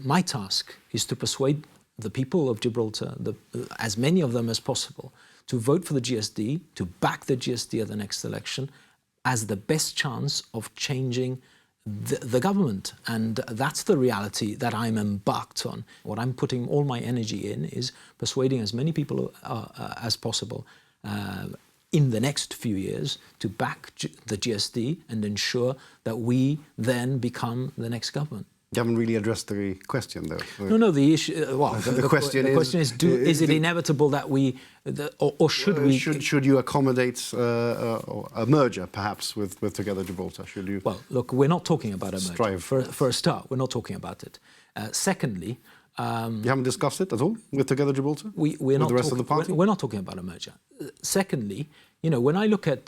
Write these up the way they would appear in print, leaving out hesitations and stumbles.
my task is to persuade the people of Gibraltar, as many of them as possible, to vote for the GSD, to back the GSD at the next election as the best chance of changing the government. And that's the reality that I'm embarked on. What I'm putting all my energy in is persuading as many people as possible in the next few years to back the GSD and ensure that we then become the next government. You haven't really addressed the question, though. No. The issue. Well, the question is: is it inevitable that we, or should we? Should you accommodate a merger, perhaps, with Together Gibraltar? Should you? Well, look, we're not talking about a merger. For a start, we're not talking about it. Secondly, you haven't discussed it at all with Together Gibraltar. We're not the rest of the party. We're not talking about a merger. Secondly, when I look at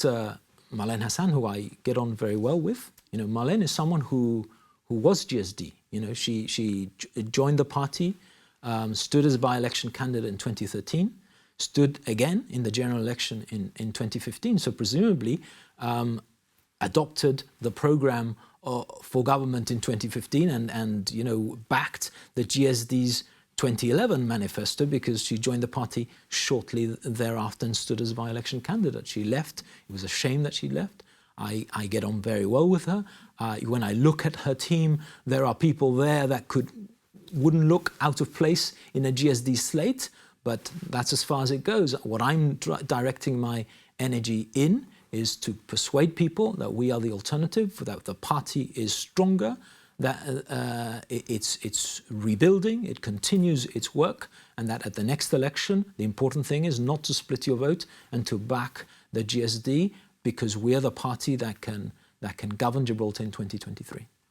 Marlene Hassan, who I get on very well with, Marlene is someone who was GSD. She joined the party, stood as a by-election candidate in 2013, stood again in the general election in 2015. So presumably adopted the program for government in 2015 and backed the GSD's 2011 manifesto because she joined the party shortly thereafter and stood as a by-election candidate. She left. It was a shame that she left. I get on very well with her. When I look at her team, there are people there that wouldn't look out of place in a GSD slate, but that's as far as it goes. What I'm directing my energy in is to persuade people that we are the alternative, that the party is stronger, that it's rebuilding, it continues its work, and that at the next election, the important thing is not to split your vote and to back the GSD, because we are the party that can govern Gibraltar in 2023.